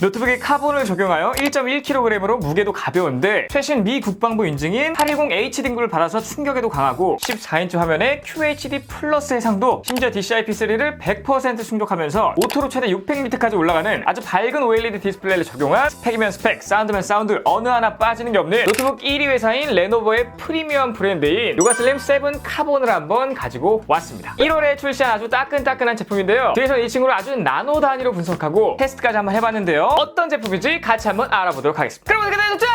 노트북에 카본을 적용하여 1.1kg으로 무게도 가벼운데 최신 미 국방부 인증인 810H 등급을 받아서 충격에도 강하고 14인치 화면에 QHD 플러스 해상도, 심지어 DCI-P3를 100% 충족하면서 오토로 최대 600니트까지 올라가는 아주 밝은 OLED 디스플레이를 적용한 스펙이면 스펙, 사운드면 사운드 어느 하나 빠지는 게 없는 노트북 1위 회사인 레노버의 프리미엄 브랜드인 요가슬림 7 카본을 한번 가지고 왔습니다. 1월에 출시한 아주 따끈따끈한 제품인데요. 뒤에서 이 친구를 아주 나노 단위로 분석하고 테스트까지 한번 해봤는데요. 어떤 제품인지 같이 한번 알아보도록 하겠습니다. 그럼 어떻게 되죠?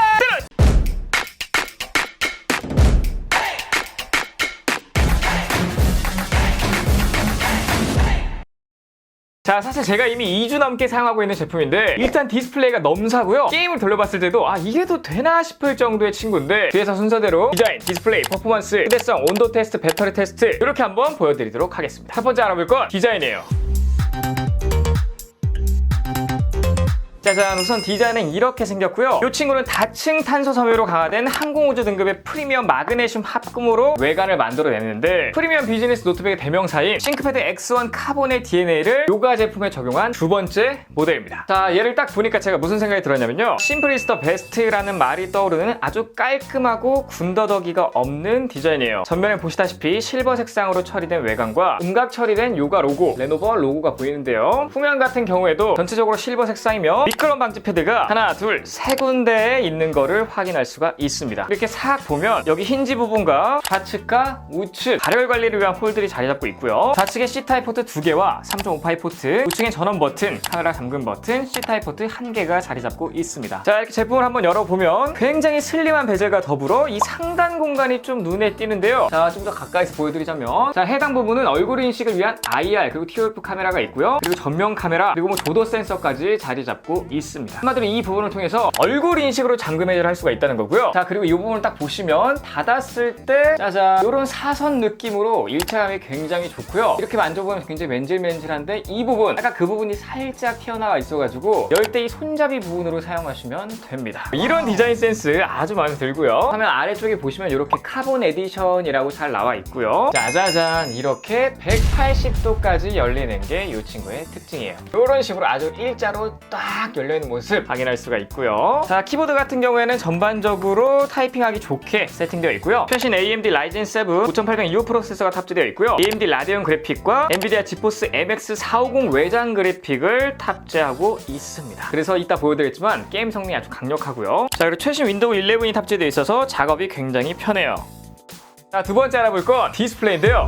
자, 사실 제가 이미 2주 넘게 사용하고 있는 제품인데 일단 디스플레이가 넘사고요. 게임을 돌려봤을 때도 이래도 되나 싶을 정도의 친구인데 뒤에서 순서대로 디자인, 디스플레이, 퍼포먼스, 휴대성, 온도 테스트, 배터리 테스트 이렇게 한번 보여드리도록 하겠습니다. 첫 번째 알아볼 건 디자인이에요. 짜잔, 우선 디자인은 이렇게 생겼고요. 이 친구는 다층 탄소 섬유로 강화된 항공우주 등급의 프리미엄 마그네슘 합금으로 외관을 만들어냈는데 프리미엄 비즈니스 노트북의 대명사인 싱크패드 X1 카본의 DNA를 요가 제품에 적용한 두 번째 모델입니다. 자, 얘를 딱 보니까 제가 무슨 생각이 들었냐면요. 심플 이즈 더 베스트라는 말이 떠오르는 아주 깔끔하고 군더더기가 없는 디자인이에요. 전면에 보시다시피 실버 색상으로 처리된 외관과 음각 처리된 요가 로고, 레노버 로고가 보이는데요. 후면 같은 경우에도 전체적으로 실버 색상이며 미끄럼 방지 패드가 하나, 둘, 세 군데에 있는 거를 확인할 수가 있습니다. 이렇게 싹 보면 여기 힌지 부분과 좌측과 우측 발열 관리를 위한 홀들이 자리 잡고 있고요. 좌측에 C타입 포트 2개와 3.5파이 포트, 우측엔 전원 버튼, 카메라 잠금 버튼, C타입 포트 1개가 자리 잡고 있습니다. 자, 이렇게 제품을 한번 열어보면 굉장히 슬림한 베젤과 더불어 이 상단 공간이 좀 눈에 띄는데요. 자, 좀 더 가까이서 보여드리자면 자, 해당 부분은 얼굴 인식을 위한 IR 그리고 TOF 카메라가 있고요. 그리고 전면 카메라 그리고 조도 센서까지 자리 잡고 있습니다. 한마디로 이 부분을 통해서 얼굴 인식으로 잠금 해제를 할 수가 있다는 거고요. 자, 그리고 이 부분을 딱 보시면 닫았을 때 짜잔 이런 사선 느낌으로 일체감이 굉장히 좋고요. 이렇게 만져보면 굉장히 맨질맨질한데 이 부분 아까 그 부분이 살짝 튀어나와 있어가지고 열 때 이 손잡이 부분으로 사용하시면 됩니다. 이런 디자인 센스 아주 마음에 들고요. 화면 아래쪽에 보시면 이렇게 카본 에디션이라고 잘 나와 있고요. 짜자잔 이렇게 180도까지 열리는 게 이 친구의 특징이에요. 이런 식으로 아주 일자로 딱 열려있는 모습 확인할 수가 있고요. 자, 키보드 같은 경우에는 전반적으로 타이핑하기 좋게 세팅되어 있고요. 최신 AMD Ryzen 7 5800U 프로세서가 탑재되어 있고요. AMD 라데온 그래픽과 엔비디아 지포스 MX 450 외장 그래픽을 탑재하고 있습니다. 그래서 이따 보여드리겠지만 게임 성능이 아주 강력하고요. 자, 그리고 최신 윈도우 11이 탑재되어 있어서 작업이 굉장히 편해요. 자, 두 번째 알아볼 건 디스플레이인데요.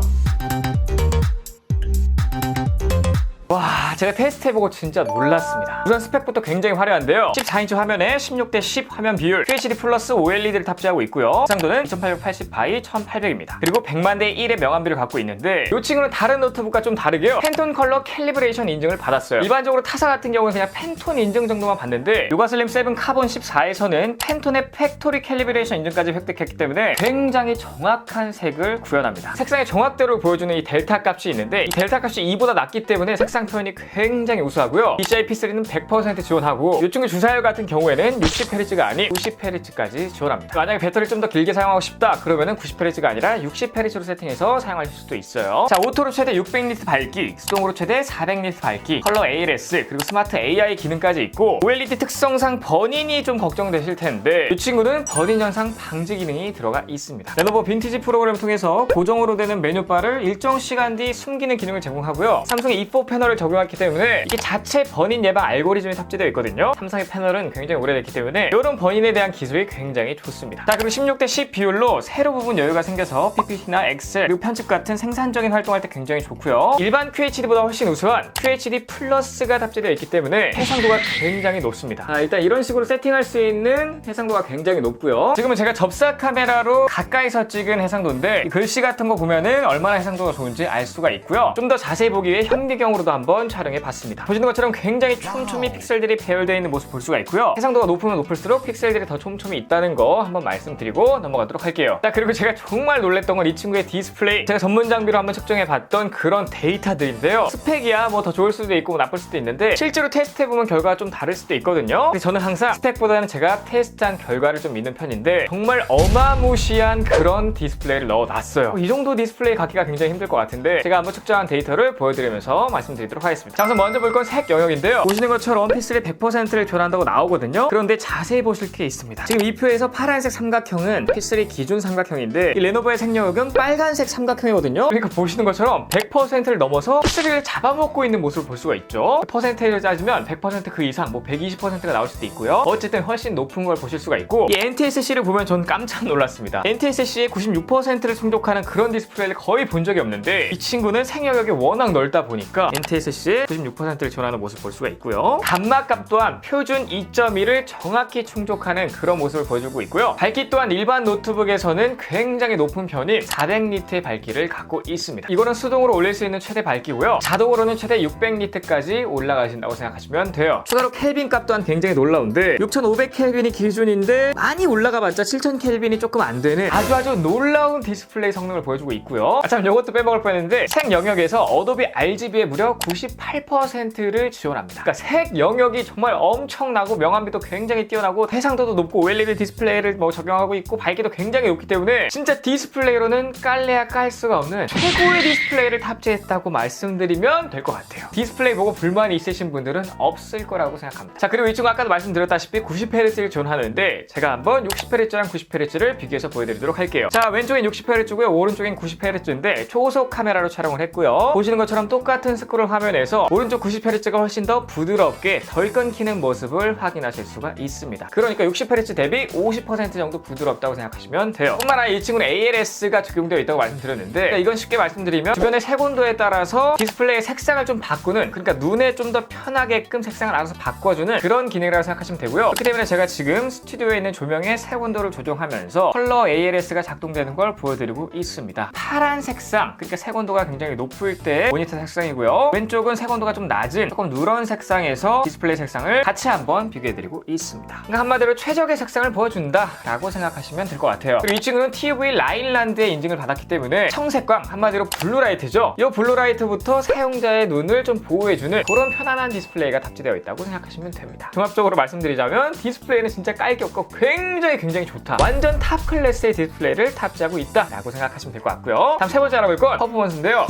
와, 제가 테스트해보고 진짜 놀랐습니다. 우선 스펙부터 굉장히 화려한데요. 14인치 화면에 16:10 화면 비율, QHD 플러스 OLED를 탑재하고 있고요. 해상도는 2880바이 1800입니다. 그리고 100만 대 1의 명암비를 갖고 있는데 이 친구는 다른 노트북과 좀 다르게요. 팬톤 컬러 캘리브레이션 인증을 받았어요. 일반적으로 타사 같은 경우는 그냥 팬톤 인증 정도만 받는데 요가슬림 7 카본 14에서는 팬톤의 팩토리 캘리브레이션 인증까지 획득했기 때문에 굉장히 정확한 색을 구현합니다. 색상의 정확도를 보여주는 이 델타 값이 있는데 이 델타 값이 2보다 낮기 때문에 색상 표현이 굉장히 우수하고요. DCI-P3는 100% 지원하고 요충의 주사율 같은 경우에는 60Hz가 아닌 90Hz까지 지원합니다. 만약에 배터리를 좀 더 길게 사용하고 싶다 그러면은 90Hz가 아니라 60Hz로 세팅해서 사용하실 수도 있어요. 자, 오토로 최대 600니트 밝기, 수동으로 최대 400니트 밝기, 컬러 ALS 그리고 스마트 AI 기능까지 있고 OLED 특성상 버닝이 좀 걱정되실 텐데 이 친구는 버닝 현상 방지 기능이 들어가 있습니다. 레노버 빈티지 프로그램을 통해서 고정으로 되는 메뉴바를 일정 시간 뒤 숨기는 기능을 제공하고요. 삼성의 E4 패널을 적용했기 때문에 이게 자체 버닝 예방 알고리즘이 탑재되어 있거든요. 삼성의 패널은 굉장히 오래됐기 때문에 이런 버닝에 대한 기술이 굉장히 좋습니다. 자, 그리고 16:10 비율로 세로 부분 여유가 생겨서 PPT나 엑셀 그리고 편집 같은 생산적인 활동할 때 굉장히 좋고요. 일반 QHD보다 훨씬 우수한 QHD 플러스가 탑재되어 있기 때문에 해상도가 굉장히 높습니다. 자, 일단 이런 식으로 세팅할 수 있는 해상도가 굉장히 높고요. 지금은 제가 접사 카메라로 가까이서 찍은 해상도인데 글씨 같은 거 보면은 얼마나 해상도가 좋은지 알 수가 있고요. 좀 더 자세히 보기 위해 현미경으로도 한번 촬영해 봤습니다. 보시는 것처럼 굉장히 촘촘히 픽셀들이 배열되어 있는 모습 볼 수가 있고요. 해상도가 높으면 높을수록 픽셀들이 더 촘촘히 있다는 거 한번 말씀드리고 넘어가도록 할게요. 자, 그리고 제가 정말 놀랬던 건 이 친구의 디스플레이. 제가 전문 장비로 한번 측정해 봤던 그런 데이터들인데요. 스펙이야 뭐 더 좋을 수도 있고 나쁠 수도 있는데 실제로 테스트해보면 결과가 좀 다를 수도 있거든요. 근데 저는 항상 스펙보다는 제가 테스트한 결과를 좀 믿는 편인데 정말 어마무시한 그런 디스플레이를 넣어놨어요. 이 정도 디스플레이 갖기가 굉장히 힘들 것 같은데 제가 한번 측정한 데이터를 보여드리면서 말씀드리도록 하겠습니다. 자, 우선 먼저 볼 건 색 영역인데요. 보시는 것처럼 픽셀이 100%를 교환한다고 나오거든요. 그런데 자세히 보실 게 있습니다. 지금 이 표에서 파란색 삼각형은 픽셀이 기준 삼각형인데 이 레노버의 색 영역은 빨간색 삼각형이거든요. 그러니까 보시는 것처럼 100%를 넘어서 픽셀을 잡아먹고 있는 모습을 볼 수가 있죠. 퍼센테이지를 따지면 100%그 이상, 뭐 120%가 나올 수도 있고요. 어쨌든 훨씬 높은 걸 보실 수가 있고, 이 NTSC를 보면 전 깜짝 놀랐습니다. NTSC의 96%를 충족하는 그런 디스플레이를 거의 본 적이 없는데 이 친구는 색 영역이 워낙 넓다 보니까 NTSC의 96%를 지원하는 모습을 볼 수가 있고요. 감마값 또한 표준 2.1을 정확히 충족하는 그런 모습을 보여주고 있고요. 밝기 또한 일반 노트북에서는 굉장히 높은 편인 400니트의 밝기를 갖고 있습니다. 이거는 수동으로 올릴 수 있는 최대 밝기고요. 자동으로는 최대 600니트까지 올라가신다고 생각하시면 돼요. 추가로 켈빈 값 또한 굉장히 놀라운데 6500켈빈이 기준인데 많이 올라가봤자 7000켈빈이 조금 안 되는 아주 놀라운 디스플레이 성능을 보여주고 있고요. 참 이것도 빼먹을 뻔했는데 색 영역에서 어도비 RGB의 무려 98%를 지원합니다. 그러니까 색 영역이 정말 엄청나고 명암비도 굉장히 뛰어나고 해상도도 높고 OLED 디스플레이를 적용하고 있고 밝기도 굉장히 높기 때문에 진짜 디스플레이로는 깔래야 깔 수가 없는 최고의 디스플레이를 탑재했다고 말씀드리면 될 것 같아요. 디스플레이 보고 불만이 있으신 분들은 없을 거라고 생각합니다. 자, 그리고 이 친구 아까도 말씀드렸다시피 90Hz를 지원하는데 제가 한번 60Hz랑 90Hz를 비교해서 보여드리도록 할게요. 자, 왼쪽엔 60Hz고요, 오른쪽엔 90Hz인데 초속 카메라로 촬영을 했고요. 보시는 것처럼 똑같은 스크롤 화면에서 오른쪽 90Hz가 훨씬 더 부드럽게 덜 끊기는 모습을 확인하실 수가 있습니다. 그러니까 60Hz 대비 50% 정도 부드럽다고 생각하시면 돼요. 뿐만 아니라 이 친구는 ALS가 적용되어 있다고 말씀드렸는데 이건 쉽게 말씀드리면 주변의 색 온도에 따라서 디스플레이의 색상을 좀 바꾸는, 그러니까 눈에 좀 더 편하게끔 색상을 알아서 바꿔주는 그런 기능이라고 생각하시면 되고요. 그렇기 때문에 제가 지금 스튜디오에 있는 조명의 색 온도를 조정하면서 컬러 ALS가 작동되는 걸 보여드리고 있습니다. 파란 색상, 그러니까 색 온도가 굉장히 높을 때 모니터 색상이고요. 왼쪽은 색 온도가 좀 낮은 조금 누런 색상에서 디스플레이 색상을 같이 한번 비교해드리고 있습니다. 그러니까 한마디로 최적의 색상을 보여준다 라고 생각하시면 될 것 같아요. 그리고 이 친구는 TUV 라인란드의 인증을 받았기 때문에 청색광, 한마디로 블루라이트죠. 이 블루라이트부터 사용자의 눈을 좀 보호해주는 그런 편안한 디스플레이가 탑재되어 있다고 생각하시면 됩니다. 종합적으로 말씀드리자면 디스플레이는 진짜 깔 게 없고 굉장히 좋다, 완전 탑 클래스의 디스플레이를 탑재하고 있다 라고 생각하시면 될 것 같고요. 다음 세 번째 알아볼 건 퍼포먼스인데요.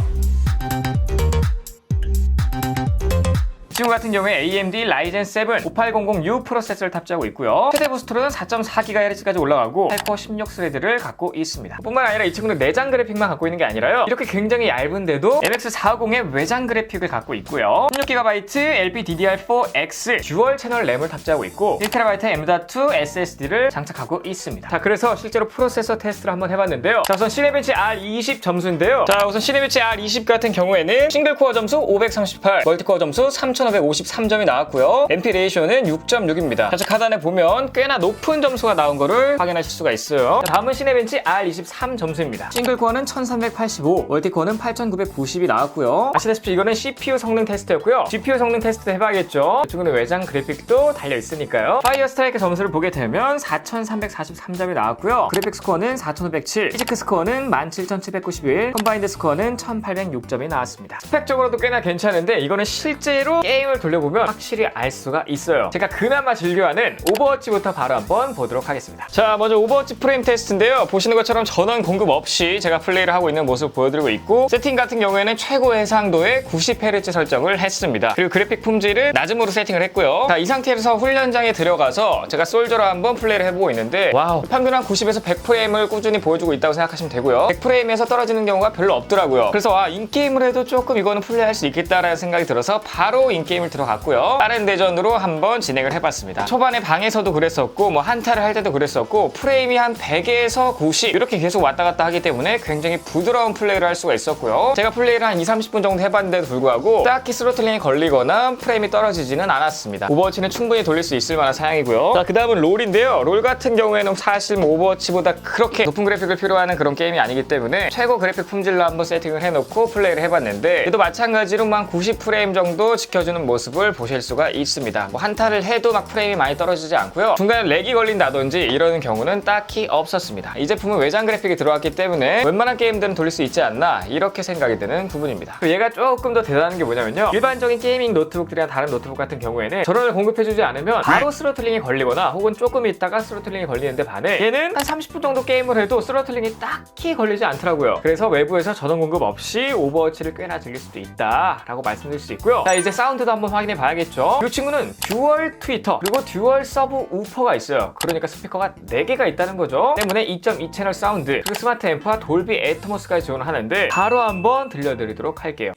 이 친구 같은 경우에 AMD Ryzen 7 5800U 프로세서를 탑재하고 있고요. 최대 부스트로는 4.4GHz까지 올라가고 8코어 16스레드를 갖고 있습니다. 뿐만 아니라 이 친구는 내장 그래픽만 갖고 있는 게 아니라요, 이렇게 굉장히 얇은데도 MX450의 외장 그래픽을 갖고 있고요. 16GB LPDDR4X 듀얼 채널 램을 탑재하고 있고 1TB M.2 SSD를 장착하고 있습니다. 자, 그래서 실제로 프로세서 테스트를 한번 해봤는데요. 자, 우선 시네벤치 R20 점수인데요. 자, 우선 시네벤치 R20 같은 경우에는 싱글코어 점수 538, 멀티코어 점수 3553점이 나왔고요. MP 레이쇼는 6.6입니다. 좌측 하단에 보면 꽤나 높은 점수가 나온 거를 확인하실 수가 있어요. 다음은 시네벤치 R23 점수입니다. 싱글코어는 1385, 멀티코어는 8990이 나왔고요. 아시다시피 이거는 CPU 성능 테스트였고요. GPU 성능 테스트 해봐야겠죠. 이쪽은 외장 그래픽도 달려있으니까요. 파이어 스트라이크 점수를 보게 되면 4343점이 나왔고요. 그래픽 스코어는 4507, 피지크 스코어는 17791, 컴바인드 스코어는 1806점이 나왔습니다. 스펙적으로도 꽤나 괜찮은데 이거는 실제로 게임을 돌려보면 확실히 알 수가 있어요. 제가 그나마 즐겨하는 오버워치부터 바로 한번 보도록 하겠습니다. 자, 먼저 오버워치 프레임 테스트인데요. 보시는 것처럼 전원 공급 없이 제가 플레이를 하고 있는 모습 보여드리고 있고, 세팅 같은 경우에는 최고 해상도의 90Hz 설정을 했습니다. 그리고 그래픽 품질을 낮음으로 세팅을 했고요. 자, 이 상태에서 훈련장에 들어가서 제가 솔저로 한번 플레이를 해보고 있는데 와우, 평균 한 90에서 100프레임을 꾸준히 보여주고 있다고 생각하시면 되고요. 100프레임에서 떨어지는 경우가 별로 없더라고요. 그래서 인게임을 해도 조금 이거는 플레이할 수 있겠다라는 생각이 들어서 바로 인게임을 들어갔고요. 다른 대전으로 한번 진행을 해봤습니다. 초반에 방에서도 그랬었고 뭐 한타를 할 때도 그랬었고 프레임이 한 100에서 90 이렇게 계속 왔다 갔다 하기 때문에 굉장히 부드러운 플레이를 할 수가 있었고요. 제가 플레이를 한 2-30분 정도 해봤는데도 불구하고 딱히 스로틀링이 걸리거나 프레임이 떨어지지는 않았습니다. 오버워치는 충분히 돌릴 수 있을 만한 사양이고요. 자, 그 다음은 롤인데요. 롤 같은 경우에는 사실 뭐 오버워치보다 그렇게 높은 그래픽을 필요하는 그런 게임이 아니기 때문에 최고 그래픽 품질로 한번 세팅을 해놓고 플레이를 해봤는데 얘도 마찬가지로 한 90프레임 정도 지켜주는 해주는 모습을 보실 수가 있습니다. 뭐 한타를 해도 막 프레임이 많이 떨어지지 않고요. 중간에 렉이 걸린다든지 이러는 경우는 딱히 없었습니다. 이 제품은 외장 그래픽이 들어왔기 때문에 웬만한 게임들은 돌릴 수 있지 않나 이렇게 생각이 드는 부분입니다. 그리고 얘가 조금 더 대단한 게 뭐냐면요, 일반적인 게이밍 노트북들이나 다른 노트북 같은 경우에는 전원을 공급해주지 않으면 바로 스로틀링이 걸리거나 혹은 조금 있다가 스로틀링이 걸리는데 반해 얘는 한 30분 정도 게임을 해도 스로틀링이 딱히 걸리지 않더라고요. 그래서 외부에서 전원 공급 없이 오버워치를 꽤나 즐길 수도 있다 라고 말씀드릴 수 있고요. 자, 이제 사운드도 한번 확인해 봐야겠죠. 이 친구는 듀얼 트위터 그리고 듀얼 서브 우퍼가 있어요. 그러니까 스피커가 4개가 있다는 거죠. 때문에 2.2 채널 사운드 그리고 스마트 앰프와 돌비 애트모스까지 지원을 하는데 바로 한번 들려드리도록 할게요.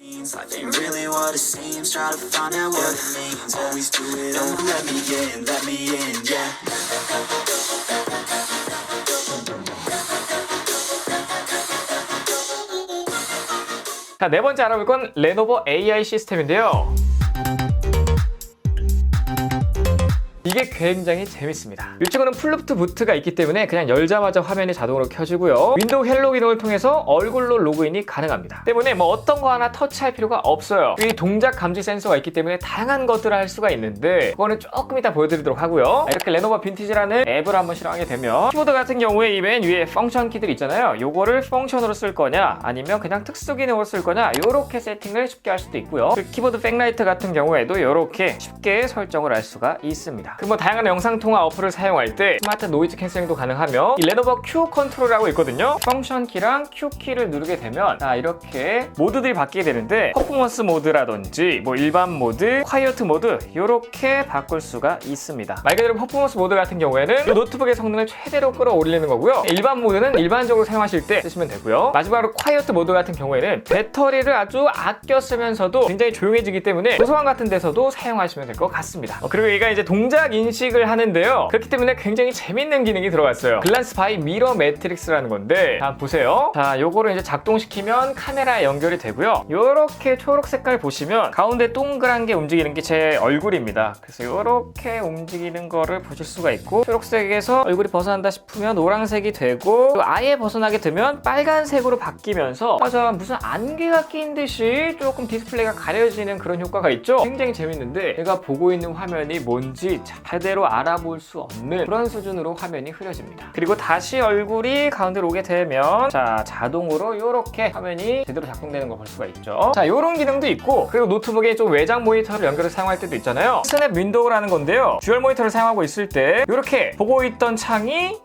자, 네 번째 알아볼 건 레노버 AI 시스템인데요. 이게 굉장히 재밌습니다. 이 친구는 플루프트 부트가 있기 때문에 그냥 열자마자 화면이 자동으로 켜지고요. 윈도우 헬로 기능을 통해서 얼굴로 로그인이 가능합니다. 때문에 뭐 어떤 거 하나 터치할 필요가 없어요. 이 동작 감지 센서가 있기 때문에 다양한 것들을 할 수가 있는데 그거는 조금 이따 보여드리도록 하고요. 이렇게 레노버 빈티지라는 앱을 한번 실행하게 되면 키보드 같은 경우에 이 맨 위에 펑션 키들 있잖아요. 요거를 펑션으로 쓸 거냐 아니면 그냥 특수 기능으로 쓸 거냐 요렇게 세팅을 쉽게 할 수도 있고요. 키보드 백라이트 같은 경우에도 요렇게 쉽게 설정을 할 수가 있습니다. 그 뭐 다양한 영상 통화 어플을 사용할 때 스마트 노이즈 캔슬링도 가능하며 이 레노버 Q 컨트롤이라고 있거든요. 펑션 키랑 Q 키를 누르게 되면 이렇게 모드들이 바뀌게 되는데 퍼포먼스 모드라든지 뭐 일반 모드, 콰이어트 모드 이렇게 바꿀 수가 있습니다. 말 그대로 퍼포먼스 모드 같은 경우에는 이 노트북의 성능을 최대로 끌어올리는 거고요. 일반 모드는 일반적으로 사용하실 때 쓰시면 되고요. 마지막으로 콰이어트 모드 같은 경우에는 배터리를 아주 아껴 쓰면서도 굉장히 조용해지기 때문에 도서관 같은 데서도 사용하시면 될 것 같습니다. 그리고 얘가 이제 동작 인식을 하는데요. 그렇기 때문에 굉장히 재밌는 기능이 들어갔어요. 글란스 바이 미러 매트릭스라는 건데 한번 보세요. 자, 요거를 이제 작동시키면 카메라에 연결이 되고요. 요렇게 초록 색깔 보시면 가운데 동그란 게 움직이는 게 제 얼굴입니다. 그래서 요렇게 움직이는 거를 보실 수가 있고 초록색에서 얼굴이 벗어난다 싶으면 노란색이 되고 아예 벗어나게 되면 빨간색으로 바뀌면서 무슨 안개가 낀 듯이 조금 디스플레이가 가려지는 그런 효과가 있죠. 굉장히 재밌는데 내가 보고 있는 화면이 뭔지 제대로 알아볼 수 없는 그런 수준으로 화면이 흐려집니다. 그리고 다시 얼굴이 가운데로 오게 되면 자동으로 이렇게 화면이 제대로 작동되는 걸 볼 수가 있죠. 자, 이런 기능도 있고 그리고 노트북에 좀 외장 모니터를 연결해서 사용할 때도 있잖아요. 스냅 윈도우라는 건데요. 듀얼 모니터를 사용하고 있을 때 이렇게 보고 있던 창이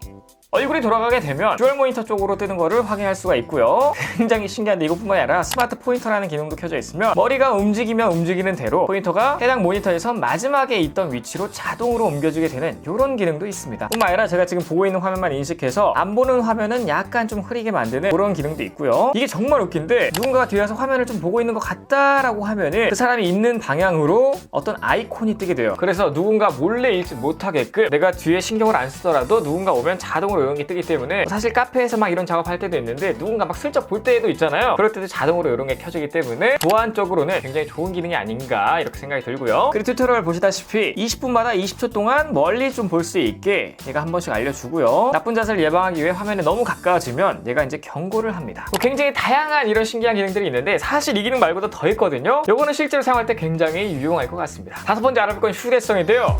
얼굴이 돌아가게 되면 듀얼 모니터 쪽으로 뜨는 거를 확인할 수가 있고요. 굉장히 신기한데 이것뿐만이 아니라 스마트 포인터라는 기능도 켜져 있으면 머리가 움직이면 움직이는 대로 포인터가 해당 모니터에서 마지막에 있던 위치로 자동으로 옮겨지게 되는 이런 기능도 있습니다. 뿐만 아니라 제가 지금 보고 있는 화면만 인식해서 안 보는 화면은 약간 좀 흐리게 만드는 그런 기능도 있고요. 이게 정말 웃긴데 누군가가 뒤에서 화면을 좀 보고 있는 것 같다라고 하면은 그 사람이 있는 방향으로 어떤 아이콘이 뜨게 돼요. 그래서 누군가 몰래 읽지 못하게끔 내가 뒤에 신경을 안 쓰더라도 누군가 오면 자동으로 이런 게 뜨기 때문에 사실 카페에서 막 이런 작업할 때도 있는데 누군가 막 슬쩍 볼 때도 있잖아요. 그럴 때도 자동으로 이런 게 켜지기 때문에 보안적으로는 굉장히 좋은 기능이 아닌가 이렇게 생각이 들고요. 그리고 튜토리얼 보시다시피 20분마다 20초 동안 멀리 좀 볼 수 있게 얘가 한 번씩 알려주고요. 나쁜 자세를 예방하기 위해 화면에 너무 가까워지면 얘가 이제 경고를 합니다. 굉장히 다양한 이런 신기한 기능들이 있는데 사실 이 기능 말고도 더 있거든요. 요거는 실제로 사용할 때 굉장히 유용할 것 같습니다. 다섯 번째 알아볼 건 휴대성인데요.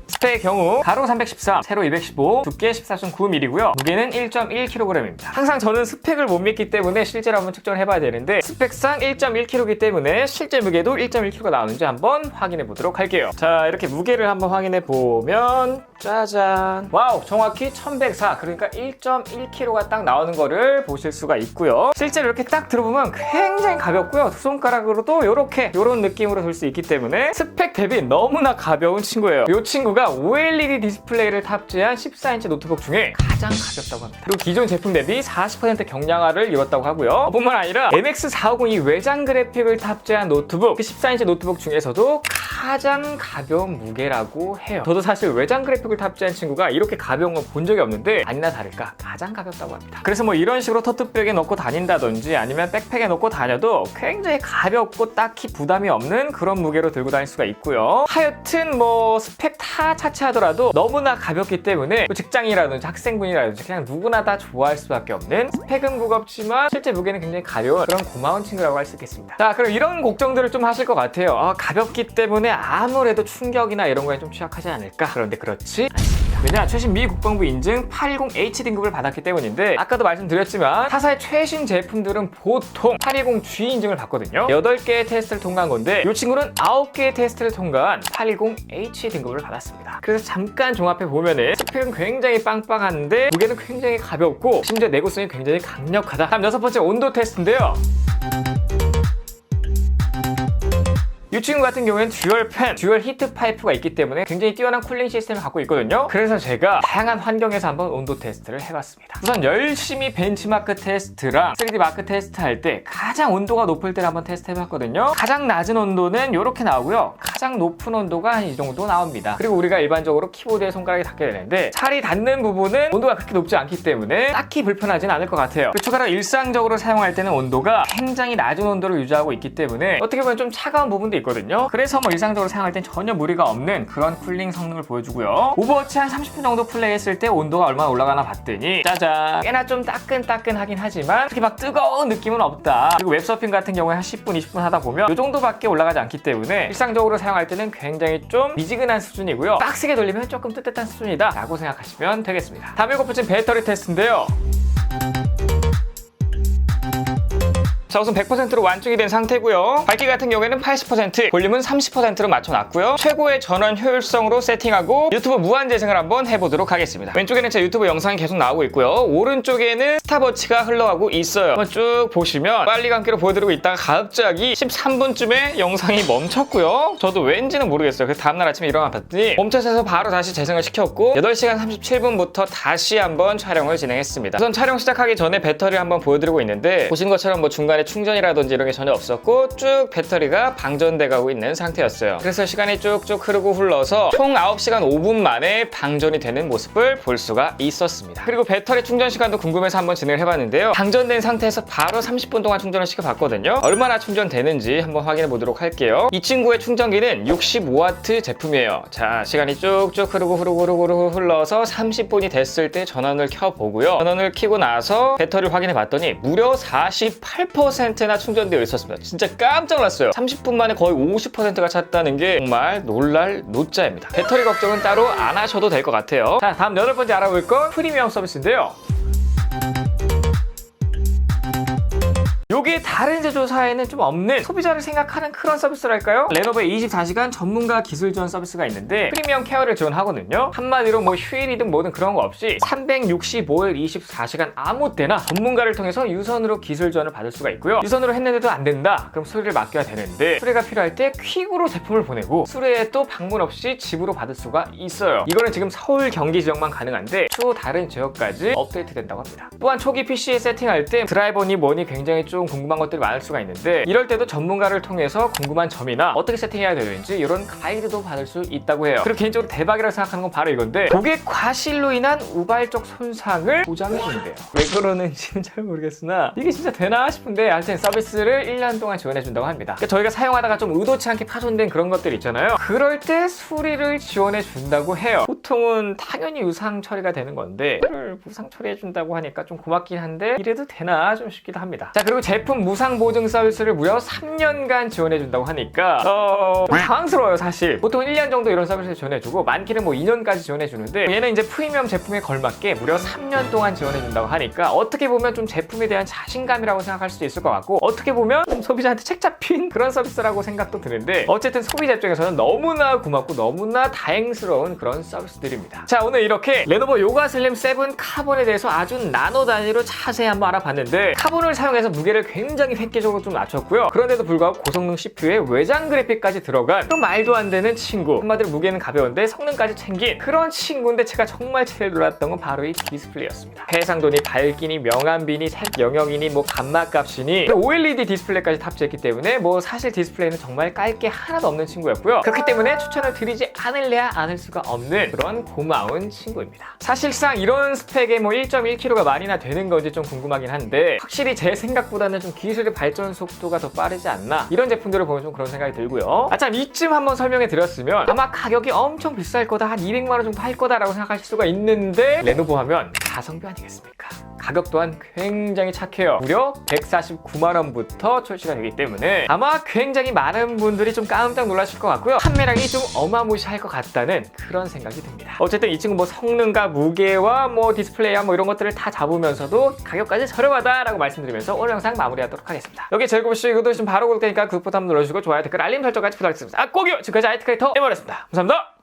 스펙의 경우 가로 313, 세로 215, 두께 14.9mm고요. 무게는 1.1kg입니다. 항상 저는 스펙을 못 믿기 때문에 실제로 한번 측정을 해봐야 되는데 스펙상 1.1kg이기 때문에 실제 무게도 1.1kg 나오는지 한번 확인해 보도록 할게요. 자, 이렇게 무게를 한번 확인해 보면 짜잔! 와우! 정확히 1104, 그러니까 1.1kg가 딱 나오는 거를 보실 수가 있고요. 실제로 이렇게 딱 들어보면 굉장히 가볍고요. 두 손가락으로도 이런 느낌으로 들 수 있기 때문에 스펙 대비 너무나 가벼운 친구예요. 이 친구가 OLED 디스플레이를 탑재한 14인치 노트북 중에 가장 가볍다고 합니다. 그리고 기존 제품 대비 40% 경량화를 이뤘다고 하고요. 뿐만 아니라 MX450이 외장 그래픽을 탑재한 노트북, 14인치 노트북 중에서도 가장 가벼운 무게라고 해요. 저도 사실 외장 그래픽을 탑재한 친구가 이렇게 가벼운 건 본 적이 없는데 아니나 다를까 가장 가볍다고 합니다. 그래서 뭐 이런 식으로 토트백에 넣고 다닌다든지 아니면 백팩에 넣고 다녀도 굉장히 가볍고 딱히 부담이 없는 그런 무게로 들고 다닐 수가 있고요. 하여튼 뭐 스펙 다 차 차치하더라도 너무나 가볍기 때문에 직장인이라든지 학생분이라든지 그냥 누구나 다 좋아할 수밖에 없는, 스펙은 무겁지만 실제 무게는 굉장히 가벼운 그런 고마운 친구라고 할 수 있겠습니다. 자, 그럼 이런 걱정들을 좀 하실 것 같아요. 가볍기 때문에 아무래도 충격이나 이런 거에 좀 취약하지 않을까? 그런데 그렇지 않습니다. 왜냐? 최신 미 국방부 인증 820H 등급을 받았기 때문인데, 아까도 말씀드렸지만 타사의 최신 제품들은 보통 820G 인증을 받거든요. 8개의 테스트를 통과한 건데 이 친구는 9개의 테스트를 통과한 820H 등급을 받았습니다. 그래서 잠깐 종합해 보면은 스펙은 굉장히 빵빵한데 무게는 굉장히 가볍고 심지어 내구성이 굉장히 강력하다. 다음 6번째 온도 테스트인데요. 이 친구 같은 경우에는 듀얼 팬, 듀얼 히트 파이프가 있기 때문에 굉장히 뛰어난 쿨링 시스템을 갖고 있거든요. 그래서 제가 다양한 환경에서 한번 온도 테스트를 해봤습니다. 우선 열심히 벤치마크 테스트랑 3D 마크 테스트 할 때 가장 온도가 높을 때를 한번 테스트 해봤거든요. 가장 낮은 온도는 이렇게 나오고요. 가장 높은 온도가 한 이 정도 나옵니다. 그리고 우리가 일반적으로 키보드에 손가락이 닿게 되는데 살이 닿는 부분은 온도가 그렇게 높지 않기 때문에 딱히 불편하진 않을 것 같아요. 그리고 추가로 일상적으로 사용할 때는 온도가 굉장히 낮은 온도를 유지하고 있기 때문에 어떻게 보면 좀 차가운 부분도 있거든요. 그래서 뭐 일상적으로 사용할 땐 전혀 무리가 없는 그런 쿨링 성능을 보여주고요. 오버워치 한 30분 정도 플레이했을 때 온도가 얼마나 올라가나 봤더니 짜잔, 꽤나 좀 따끈따끈하긴 하지만 그렇게 막 뜨거운 느낌은 없다. 그리고 웹서핑 같은 경우에 한 10분, 20분 하다 보면 이 정도밖에 올라가지 않기 때문에 일상적으로 사용할 때는 굉장히 좀 미지근한 수준이고요. 빡세게 돌리면 조금 뜨뜻한 수준이다 라고 생각하시면 되겠습니다. 다음 7번째는 배터리 테스트인데요. 자, 우선 100%로 완충이 된 상태고요. 밝기 같은 경우에는 80%, 볼륨은 30%로 맞춰놨고요. 최고의 전원 효율성으로 세팅하고 유튜브 무한 재생을 한번 해보도록 하겠습니다. 왼쪽에는 제 유튜브 영상이 계속 나오고 있고요. 오른쪽에는 스탑워치가 흘러가고 있어요. 한번 쭉 보시면 빨리 감기로 보여드리고 있다가 갑자기 13분쯤에 영상이 멈췄고요. 저도 왠지는 모르겠어요. 그래서 다음날 아침에 일어나 봤더니 멈춰서 바로 다시 재생을 시켰고 8시간 37분부터 다시 한번 촬영을 진행했습니다. 우선 촬영 시작하기 전에 배터리를 한번 보여드리고 있는데 보시는 것처럼 뭐 중간에 충전이라든지 이런 게 전혀 없었고 쭉 배터리가 방전돼 가고 있는 상태였어요. 그래서 시간이 쭉쭉 흐르고 흘러서 총 9시간 5분 만에 방전이 되는 모습을 볼 수가 있었습니다. 그리고 배터리 충전 시간도 궁금해서 한번 진행을 해봤는데요. 방전된 상태에서 바로 30분 동안 충전을 시켜봤거든요. 얼마나 충전되는지 한번 확인해 보도록 할게요. 이 친구의 충전기는 65W 제품이에요. 자, 시간이 쭉쭉 흐르고 흘러서 30분이 됐을 때 전원을 켜보고요. 전원을 켜고 나서 배터리를 확인해 봤더니 무려 48%나 충전되어 있었습니다. 진짜 깜짝 놀랐어요. 30분 만에 거의 50%가 찼다는 게 정말 놀랄 노자입니다. 배터리 걱정은 따로 안 하셔도 될 것 같아요. 자, 다음 8번째 알아볼 건 프리미엄 서비스인데요. 요게 다른 제조사에는 좀 없는 소비자를 생각하는 그런 서비스랄까요? 레노버의 24시간 전문가 기술 지원 서비스가 있는데 프리미엄 케어를 지원하거든요. 한마디로 뭐 휴일이든 뭐든 그런 거 없이 365일 24시간 아무 때나 전문가를 통해서 유선으로 기술 지원을 받을 수가 있고요. 유선으로 했는데도 안 된다? 그럼 수리를 맡겨야 되는데 수리가 필요할 때 퀵으로 제품을 보내고 수리에 또 방문 없이 집으로 받을 수가 있어요. 이거는 지금 서울, 경기 지역만 가능한데 추후 다른 지역까지 업데이트 된다고 합니다. 또한 초기 PC에 세팅할 때 드라이버니 뭐니 굉장히 좀 궁금한 것들이 많을 수가 있는데 이럴 때도 전문가를 통해서 궁금한 점이나 어떻게 세팅해야 되는지 이런 가이드도 받을 수 있다고 해요. 그리고 개인적으로 대박이라고 생각하는 건 바로 이건데 고객 과실로 인한 우발적 손상을 보장해 준대요. 왜 그러는지는 잘 모르겠으나 이게 진짜 되나 싶은데 하여튼 서비스를 1년 동안 지원해 준다고 합니다. 그러니까 저희가 사용하다가 좀 의도치 않게 파손된 그런 것들 있잖아요. 그럴 때 수리를 지원해 준다고 해요. 보통은 당연히 유상 처리가 되는 건데 이걸 무상 처리해 준다고 하니까 좀 고맙긴 한데 이래도 되나 좀 싶기도 합니다. 자, 그리고 제품 무상 보증 서비스를 무려 3년간 지원해준다고 하니까 당황스러워요. 사실 보통 1년 정도 이런 서비스를 지원해주고 많게는 뭐 2년까지 지원해주는데 얘는 이제 프리미엄 제품에 걸맞게 무려 3년 동안 지원해준다고 하니까 어떻게 보면 좀 제품에 대한 자신감이라고 생각할 수도 있을 것 같고 어떻게 보면 좀 소비자한테 책 잡힌 그런 서비스라고 생각도 드는데 어쨌든 소비자 입장에서는 너무나 고맙고 너무나 다행스러운 그런 서비스들입니다. 자, 오늘 이렇게 레노버 요가 슬림 7 카본에 대해서 아주 나노 단위로 자세히 한번 알아봤는데 카본을 사용해서 무게를 굉장히 획기적으로 좀 낮췄고요. 그런데도 불구하고 고성능 CPU에 외장 그래픽까지 들어간 또 말도 안 되는 친구, 한마디로 무게는 가벼운데 성능까지 챙긴 그런 친구인데 제가 정말 제일 놀랐던 건 바로 이 디스플레이였습니다. 해상도니 밝기니 명암비니 색 영역이니 뭐 감마값이니 OLED 디스플레이까지 탑재했기 때문에 뭐 사실 디스플레이는 정말 깔 게 하나도 없는 친구였고요. 그렇기 때문에 추천을 드리지 않을래야 않을 수가 없는 그런 해주면 고마운 친구입니다. 사실상 이런 스펙에 뭐 1.1kg가 많이나 되는 건지 좀 궁금하긴 한데 확실히 제 생각보다는 좀 기술의 발전 속도가 더 빠르지 않나 이런 제품들을 보면 좀 그런 생각이 들고요. 참 이쯤 한번 설명해 드렸으면 아마 가격이 엄청 비쌀 거다, 한 200만 원 정도 할 거다라고 생각하실 수가 있는데 레노버 하면 가성비 아니겠습니까? 가격 또한 굉장히 착해요. 무려 149만 원부터 출시가 되기 때문에 아마 굉장히 많은 분들이 좀 깜짝 놀라실 것 같고요. 판매량이 좀 어마무시할 것 같다는 그런 생각이 듭니다. 어쨌든 이 친구 뭐 성능과 무게와 뭐 디스플레이와 뭐 이런 것들을 다 잡으면서도 가격까지 저렴하다라고 말씀드리면서 오늘 영상 마무리하도록 하겠습니다. 여기 즐거우시고 구독하시면 바로 구독되니까 구독 버튼 한번 눌러주시고 좋아요, 댓글, 알림 설정까지 부탁드립니다. 꼭이요! 지금까지 IT 크리에이터 에머였습니다. 감사합니다.